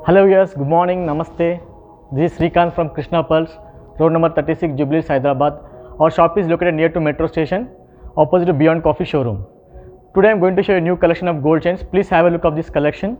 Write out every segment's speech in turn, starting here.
Hello viewers, good morning, namaste. This is Srikanth from Krishna Pearls, road number 36, Jubilee, Hyderabad. Our shop is located near to metro station, opposite to Beyond Coffee showroom. Today I am going to show you a new collection of gold chains. Please have a look of this collection.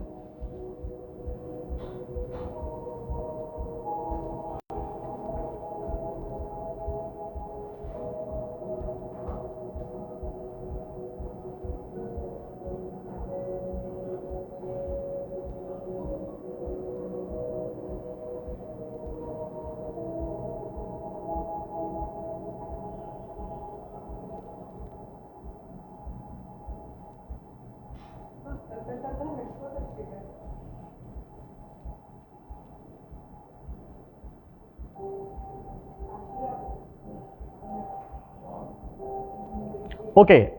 Okay,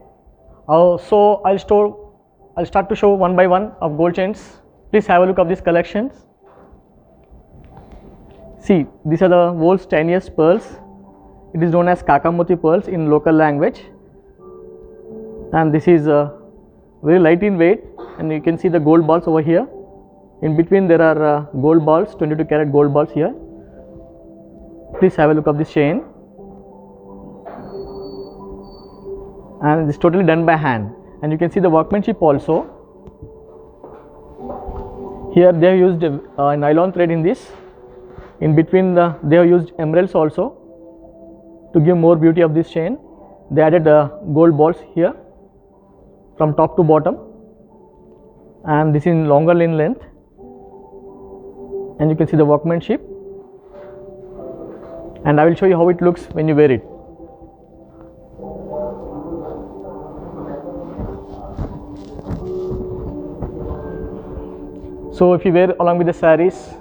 so I'll start to show one by one of gold chains. Please have a look of these collections. See, these are the world's tiniest pearls. It is known as Kakamoti pearls in local language, and this is very light in weight, and you can see the gold balls over here. In between there are gold balls, 22 karat gold balls here. Please have a look of this chain. And this is totally done by hand, and you can see the workmanship also. Here they have used nylon thread in this. In between they have used emeralds also to give more beauty of this chain. They added gold balls here from top to bottom, and this is longer in length, and you can see the workmanship, and I will show you how it looks when you wear it. So if you wear along with the sarees,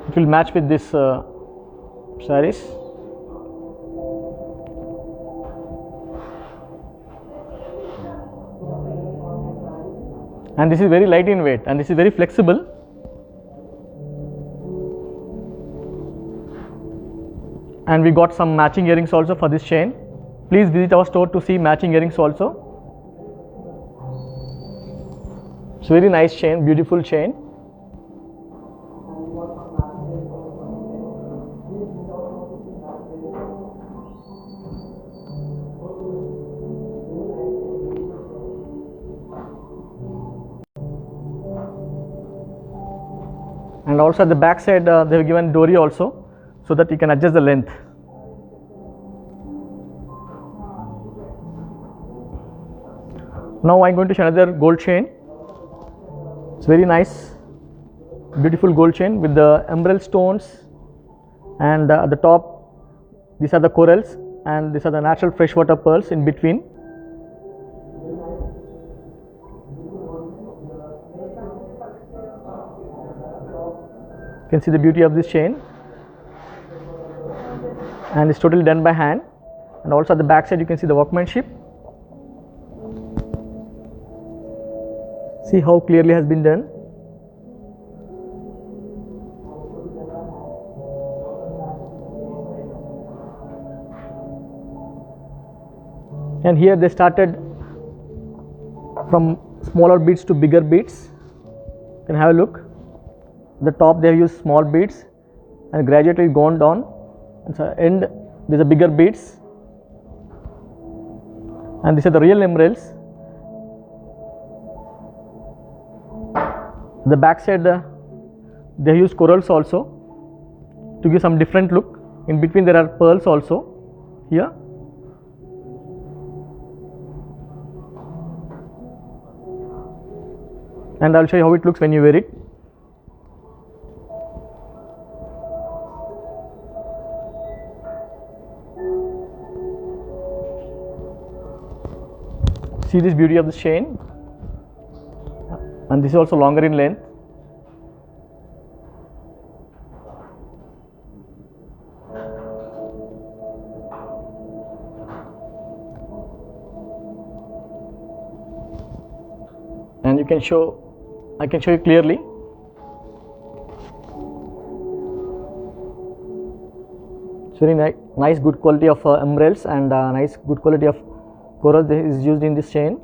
it will match with this sarees. And this is very light in weight, and this is very flexible. And we got some matching earrings also for this chain. Please visit our store to see matching earrings also. It's very nice chain, beautiful chain. And also at the back side they have given dory also, so that you can adjust the length. Now I am going to show another gold chain. It's very nice, beautiful gold chain with the emerald stones, and at the top these are the corals, and these are the natural freshwater pearls in between. You can see the beauty of this chain, and it's totally done by hand. And also at the back side you can see the workmanship. See how clearly has been done. And here they started from smaller beads to bigger beads. You can have a look. At the top they have used small beads, and gradually gone down. And so end these are bigger beads, and these are the real emeralds. The back side they use corals also to give some different look. In between there are pearls also here. And I'll show you how it looks when you wear it. See this beauty of this chain, and this is also longer in length. And I can show you clearly. It's very nice, good quality of emeralds, and nice, good quality of coral is used in this chain.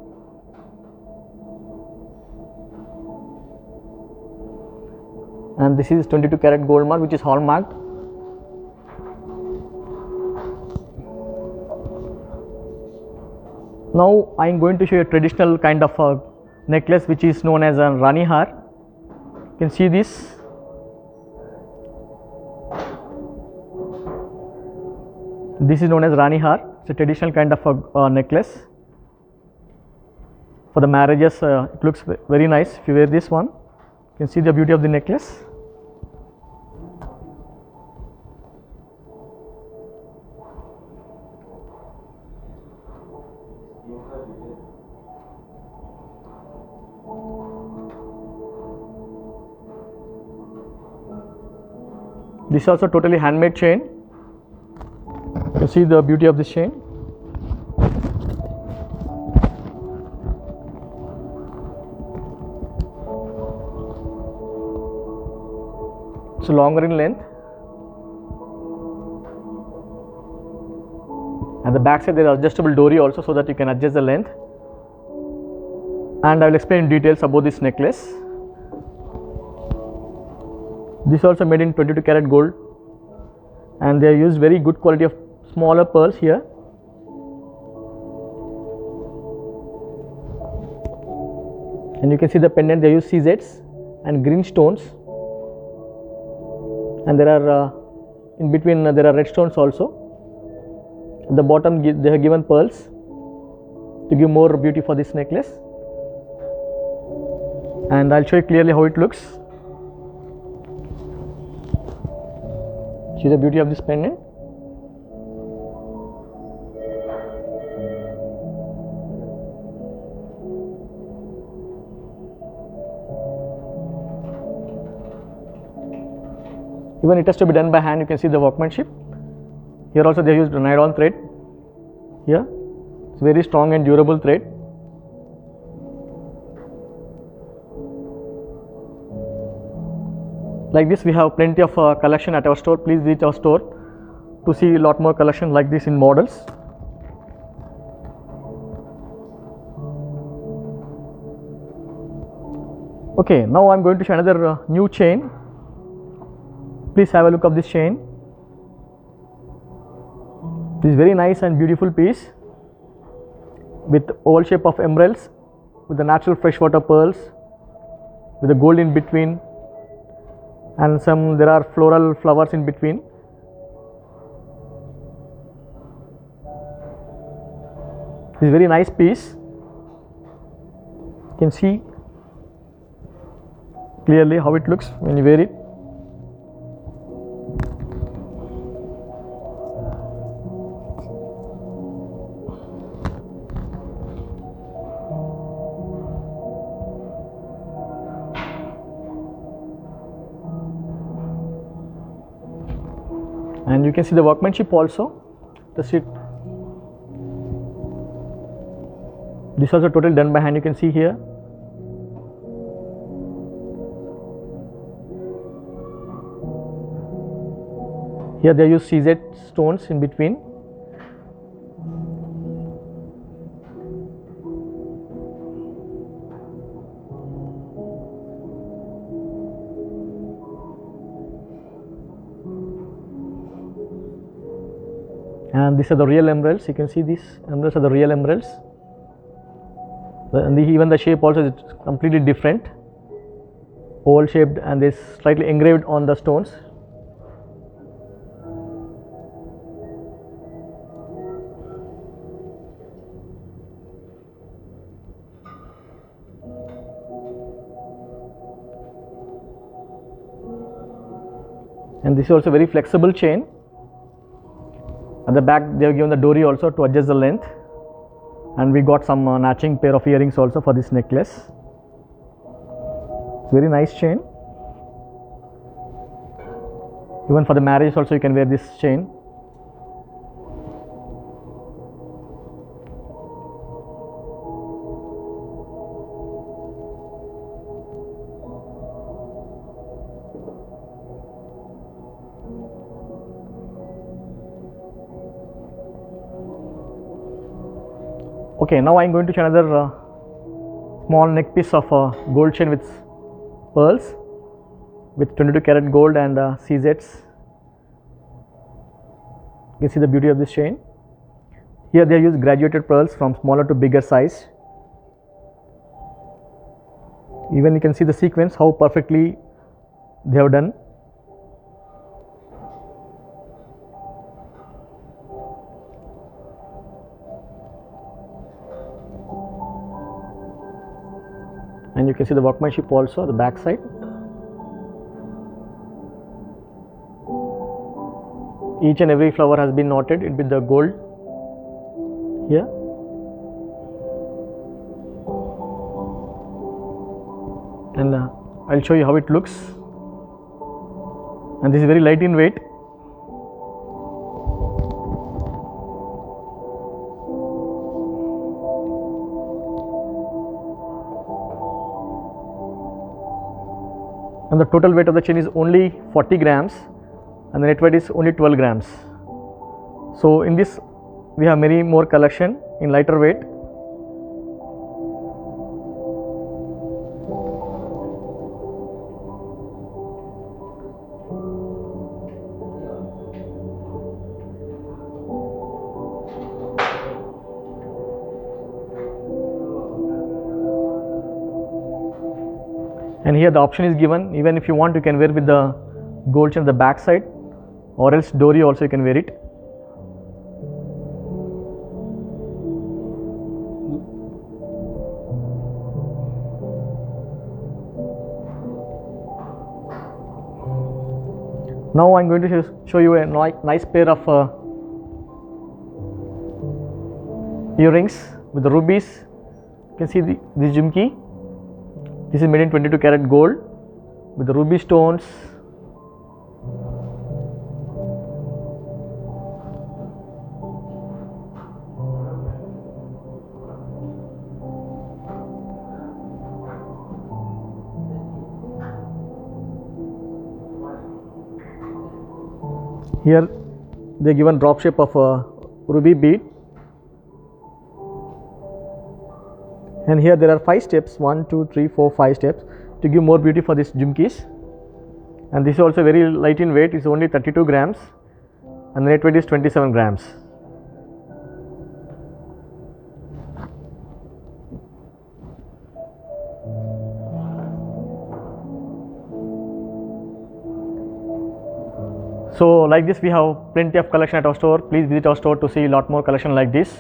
and this is 22 karat gold mark, which is hallmarked. Now I am going to show you a traditional kind of a necklace which is known as a Rani Har. You can see this. This is known as Rani Har. It's a traditional kind of a necklace. For the marriages, it looks very nice. If you wear this one, you can see the beauty of the necklace. This is also totally handmade chain. You can see the beauty of this chain. It's longer in length. At the back side there is adjustable dory also, so that you can adjust the length. And I will explain in details about this necklace. This is also made in 22 karat gold, and they use very good quality of smaller pearls here. And you can see the pendant, they use CZs and green stones, and there are in between there are red stones also. At the bottom they have given pearls to give more beauty for this necklace, and I'll show you clearly how it looks. See the beauty of this pendant. Even it has to be done by hand. You can see the workmanship. Here also they used nylon thread. Here it's very strong and durable thread. Like this, we have plenty of collection at our store. Please visit our store to see a lot more collection like this in models. Okay, now I am going to show another new chain. Please have a look of this chain. This is very nice and beautiful piece with oval shape of emeralds, with the natural freshwater pearls, with the gold in between, and there are floral flowers in between. This is very nice piece. You can see clearly how it looks when you wear it. And you can see the workmanship also. This is also totally done by hand. You can see here. Here they use CZ stones in between. And these are the real emeralds. You can see these emeralds are the real emeralds. And even the shape also is completely different, oval shaped, and is slightly engraved on the stones. And this is also very flexible chain. At the back they have given the dory also to adjust the length, and we got some matching pair of earrings also for this necklace. It's very nice chain. Even for the marriage also you can wear this chain. Okay, now I am going to show another small neck piece of gold chain with pearls. with 22 karat gold and CZs. You can see the beauty of this chain. Here they use graduated pearls from smaller to bigger size. Even you can see the sequence, how perfectly they have done. And you can see the workmanship also, the back side. Each and every flower has been knotted with the gold here. And I'll show you how it looks. And this is very light in weight. And the total weight of the chain is only 40 grams and the net weight is only 12 grams. So in this we have many more collection in lighter weight. And here the option is given, even if you want you can wear with the gold chain at the back side, or else dory also you can wear it. Now I am going to show you a nice pair of earrings with the rubies. You can see this jhumki. This is made in 22 karat gold with the ruby stones. Here they given drop shape of a ruby bead. And here there are 5 steps, 1, 2, 3, 4, 5 steps to give more beauty for this jhumkis. And this is also very light in weight, it's only 32 grams and the net weight is 27 grams. So like this we have plenty of collection at our store. Please visit our store to see a lot more collection like this.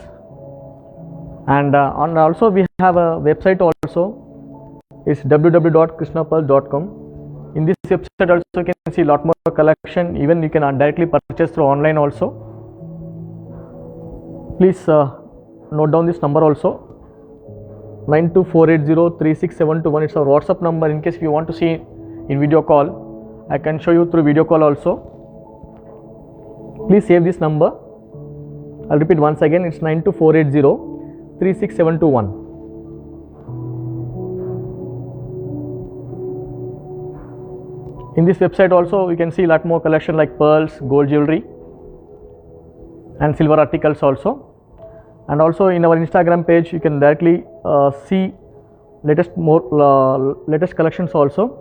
And also we have a website also. It's www.krishnapearls.com. In this website also you can see a lot more collection. Even you can directly purchase through online also. Please note down this number also, 9248036721. It's our WhatsApp number. In case if you want to see in video call, I can show you through video call also. Please save this number. I'll repeat once again. It's 9248036721. In this website also you can see a lot more collection like pearls, gold jewelry and silver articles also. And also in our Instagram page you can directly see latest collections also.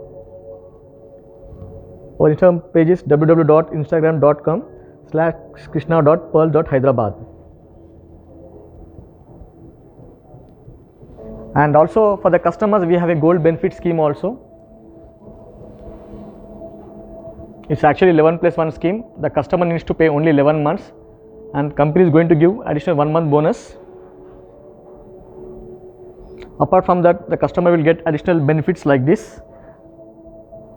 Our Instagram page is www.instagram.com/krishna.pearl.hyderabad. And also for the customers we have a gold benefit scheme also. It's actually 11+1 scheme. The customer needs to pay only 11 months and company is going to give additional 1 month bonus. Apart from that, the customer will get additional benefits like this: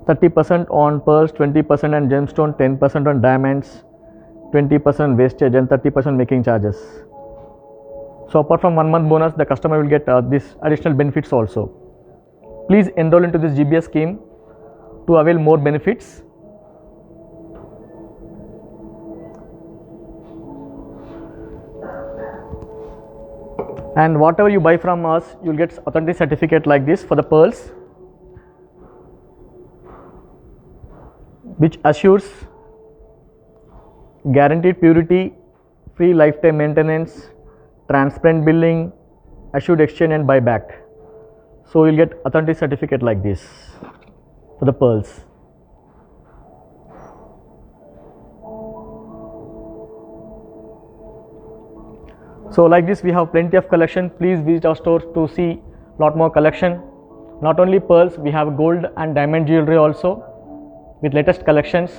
30% on pearls, 20% on gemstone, 10% on diamonds, 20% wastage and 30% making charges. So apart from 1 month bonus, the customer will get this additional benefits also. Please enroll into this GBS scheme to avail more benefits. And whatever you buy from us, you will get authentic certificate like this for the pearls, which assures guaranteed purity, free lifetime maintenance, transparent billing, assured exchange and buyback. So you will get authentic certificate like this for the pearls. So like this we have plenty of collection. Please visit our store to see lot more collection. Not only pearls, we have gold and diamond jewelry also with latest collections,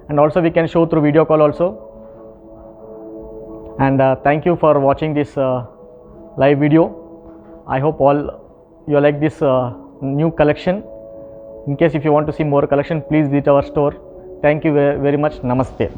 and also we can show through video call also. And thank you for watching this live video. I hope all you like this new collection. In case if you want to see more collection, please visit our store. Thank you very much. Namaste.